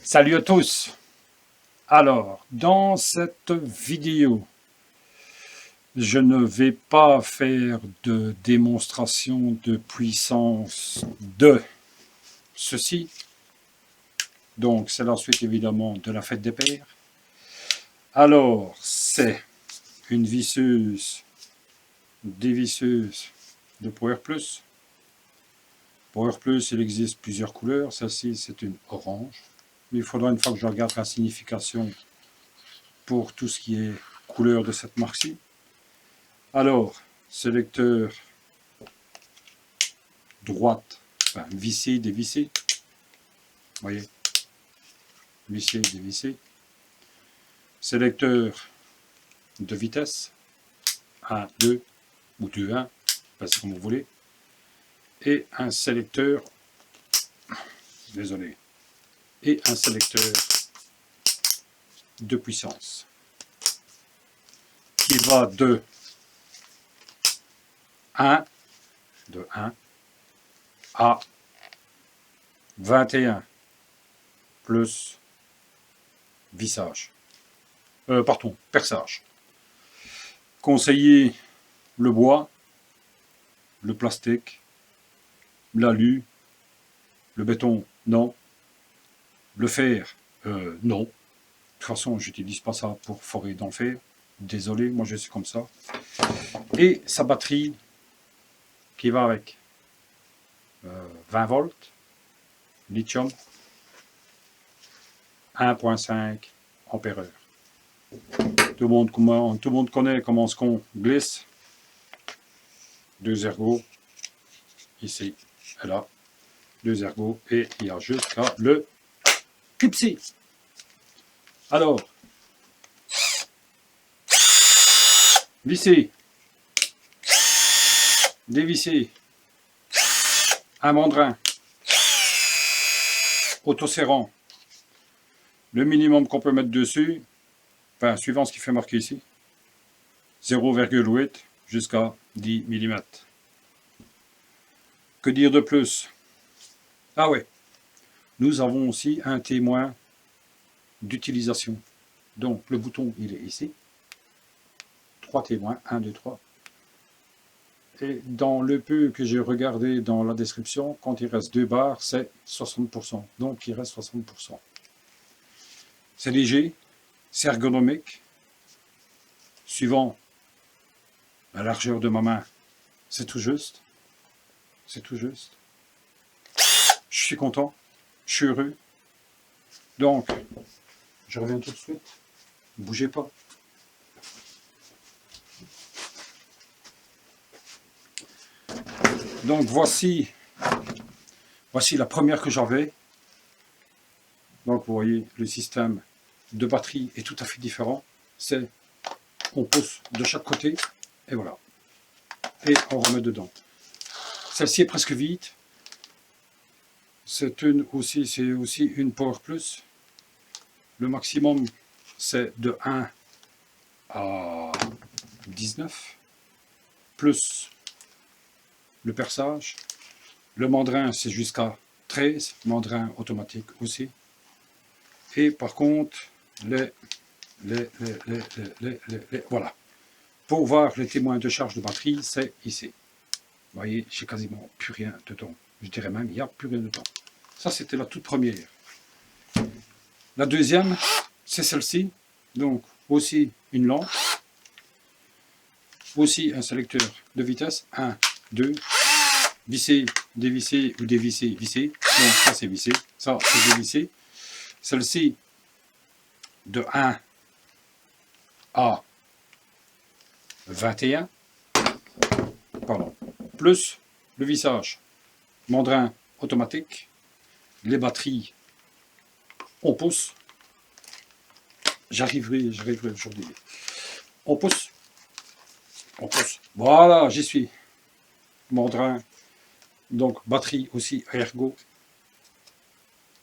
Salut à tous. Alors, dans cette vidéo, je ne vais pas faire de démonstration de puissance de ceci. Donc, c'est la suite évidemment de la fête des pères. Alors, c'est une visseuse, des visseuses de Power Plus. Power Plus, il existe plusieurs couleurs. Celle-ci, c'est une orange. Mais il faudra une fois que je regarde la signification pour tout ce qui est couleur de cette marque-ci. Alors, sélecteur droite, enfin vissé, dévissé. Vous voyez, vissé, dévissé. Sélecteur de vitesse, 1, 2 ou 2, 1, c'est comme vous voulez. Et un sélecteur, désolé, et un sélecteur de puissance qui va de 1 à 21 plus vissage. Pardon, perçage. Conseiller le bois, le plastique, l'alu, le béton, non. Le fer, non. De toute façon, je n'utilise pas ça pour forer dans le fer. Désolé, moi je suis comme ça. Et sa batterie qui va avec 20 volts, lithium, 1,5 ampères heure. Tout le monde connaît comment ce qu'on glisse. 2 ergots, ici et là. 2 ergots, et il y a jusqu'à le clipsy. Alors, visser, dévisser, un mandrin, autoserrant, le minimum qu'on peut mettre dessus, enfin suivant ce qui fait marquer ici, 0,8 jusqu'à 10 mm. Que dire de plus? Ah ouais, nous avons aussi un témoin d'utilisation. Donc le bouton il est ici, 3 témoins, 1, 2, 3. Et dans le peu que j'ai regardé dans la description, quand il reste 2 barres, c'est 60%. Donc il reste 60%. C'est léger, c'est ergonomique. Suivant la largeur de ma main, c'est tout juste. C'est tout juste. Je suis content, je suis heureux. Donc, je reviens tout de suite. Ne bougez pas. Donc voici la première que j'avais. Donc vous voyez, le système de batterie est tout à fait différent. C'est, on pousse de chaque côté, et voilà. Et on remet dedans. Celle-ci est presque vide. C'est aussi une Power Plus. Le maximum, c'est de 1 à 19, plus le perçage. Le mandrin, c'est jusqu'à 13, mandrin automatique aussi. Et par contre, voilà. Pour voir les témoins de charge de batterie, c'est ici. Vous voyez, j'ai quasiment plus rien dedans. Je dirais même, il n'y a plus rien dedans. Ça, c'était la toute première. La deuxième, c'est celle-ci. Donc, aussi une lampe. Aussi un sélecteur de vitesse. 1, 2. Visser, dévisser ou dévisser, visser. Donc, ça, c'est vissé. Ça, c'est dévissé. Celle-ci, de 1 à 21. Pardon. Plus le vissage. Mandrin automatique. Les batteries, on pousse. J'arriverai aujourd'hui. On pousse. On pousse. Voilà, j'y suis. Mandrin. Donc, batterie aussi ergo.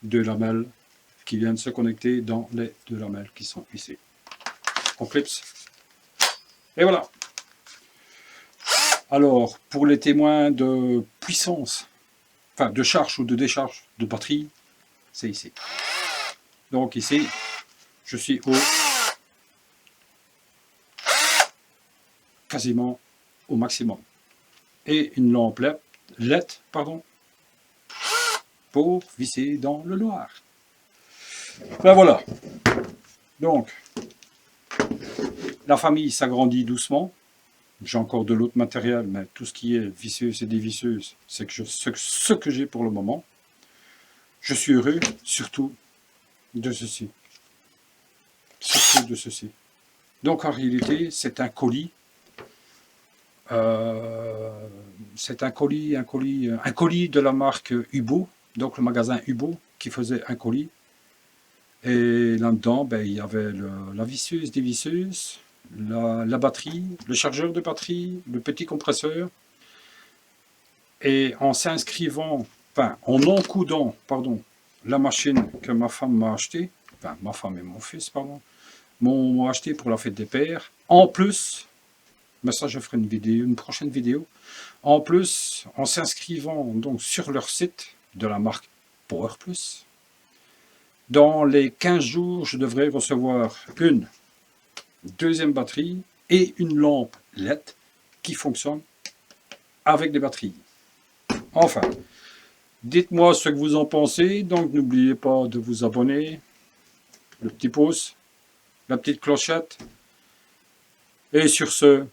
2 lamelles qui viennent se connecter dans les 2 lamelles qui sont ici. On clipse. Et voilà. Alors, pour les témoins de puissance, enfin de charge ou de décharge de batterie, c'est ici. Donc ici, je suis quasiment au maximum. Et une lampe LED, pour visser dans le noir. Ben voilà. Donc, la famille s'agrandit doucement. J'ai encore de l'autre matériel, mais tout ce qui est visseuse et dévisseuse, c'est ce que j'ai pour le moment. Je suis heureux, surtout de ceci. Surtout de ceci. Donc en réalité, c'est un colis. C'est un colis de la marque Hubo, donc le magasin Hubo qui faisait un colis. Et là-dedans, ben, il y avait la visseuse, dévisseuse, la batterie, le chargeur de batterie, le petit compresseur. Et en s'inscrivant, enfin, en encoudant, la machine que ma femme m'a achetée, enfin, ma femme et mon fils, m'ont acheté pour la fête des pères. En plus, mais ça, je ferai une prochaine vidéo. En plus, en s'inscrivant donc sur leur site de la marque PowerPlus, dans les 15 jours, je devrais recevoir une deuxième batterie et une lampe LED qui fonctionne avec des batteries. Enfin, dites-moi ce que vous en pensez. Donc, n'oubliez pas de vous abonner, le petit pouce, la petite clochette. Et sur ce,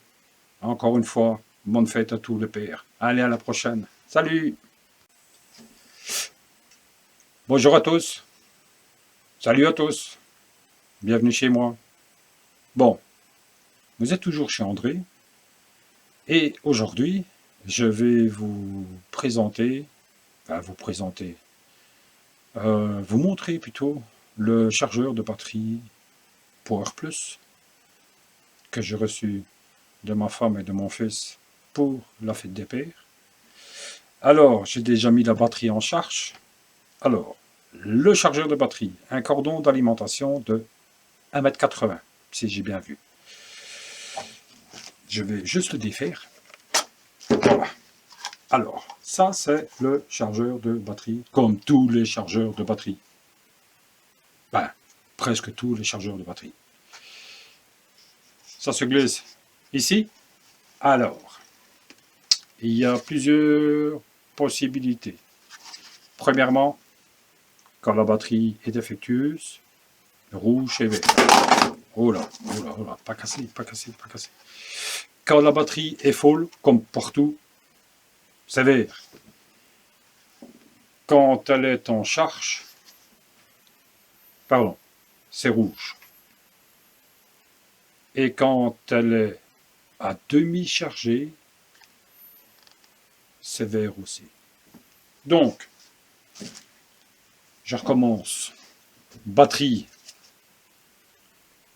encore une fois, bonne fête à tous les pères. Allez, à la prochaine. Salut! Bonjour à tous. Salut à tous. Bienvenue chez moi. Bon, vous êtes toujours chez André. Et aujourd'hui, je vais vous montrer plutôt le chargeur de batterie PowerPlus que j'ai reçu de ma femme et de mon fils pour la fête des pères. Alors, j'ai déjà mis la batterie en charge. Alors, le chargeur de batterie, un cordon d'alimentation de 1,80 m, si j'ai bien vu. Je vais juste le défaire. Voilà. Alors, ça c'est le chargeur de batterie, comme tous les chargeurs de batterie. Ben, presque tous les chargeurs de batterie. Ça se glisse ici. Alors, il y a plusieurs possibilités. Premièrement, quand la batterie est défectueuse, rouge et vert. Oh là, pas cassé. Quand la batterie est full, comme partout, c'est vert. Quand elle est en charge, c'est rouge. Et quand elle est à demi chargée, c'est vert aussi. Donc, je recommence. Batterie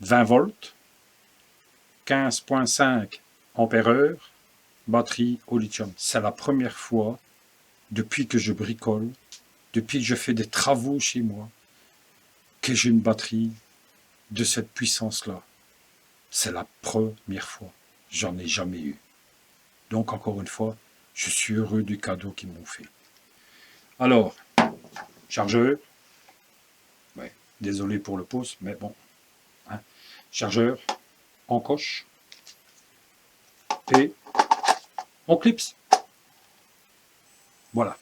20 volts, 15,5 ampères-heure, batterie au lithium. C'est la première fois depuis que je bricole, depuis que je fais des travaux chez moi, que j'ai une batterie de cette puissance-là. C'est la première fois. J'en ai jamais eu. Donc, encore une fois, je suis heureux du cadeau qu'ils m'ont fait. Alors, chargeur. Ouais, désolé pour le pouce, mais bon. Hein. Chargeur, en coche. Et on clipse. Voilà.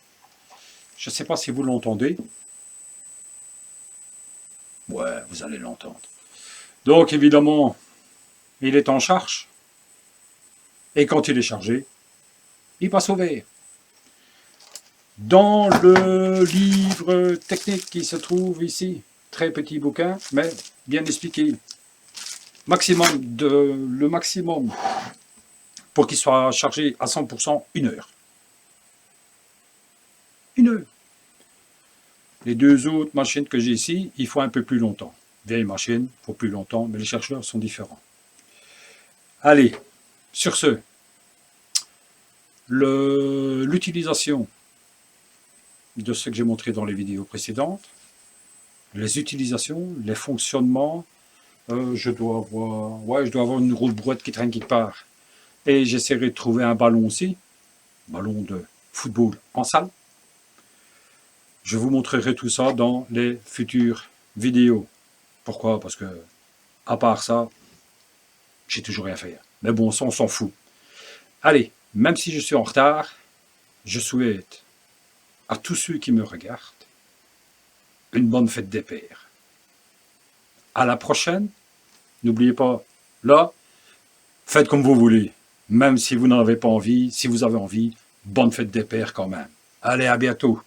Je ne sais pas si vous l'entendez. Ouais, vous allez l'entendre. Donc, évidemment, il est en charge. Et quand il est chargé, il passe au vert. Dans le livre technique qui se trouve ici, très petit bouquin, mais bien expliqué, le maximum pour qu'il soit chargé à 100%, 1 heure. 1 heure. Les deux autres machines que j'ai ici, il faut un peu plus longtemps. Vieille machine, il faut plus longtemps, mais les chargeurs sont différents. Allez, sur ce, l'utilisation de ce que j'ai montré dans les vidéos précédentes, les utilisations, les fonctionnements, je dois avoir une roue de brouette qui traîne quelque part. Et j'essaierai de trouver un ballon aussi, ballon de football en salle. Je vous montrerai tout ça dans les futures vidéo. Pourquoi? Parce que, à part ça, j'ai toujours rien fait. Mais bon, ça, on s'en fout. Allez, même si je suis en retard, je souhaite à tous ceux qui me regardent une bonne fête des pères. À la prochaine. N'oubliez pas, là, faites comme vous voulez. Même si vous n'en avez pas envie, si vous avez envie, bonne fête des pères quand même. Allez, à bientôt.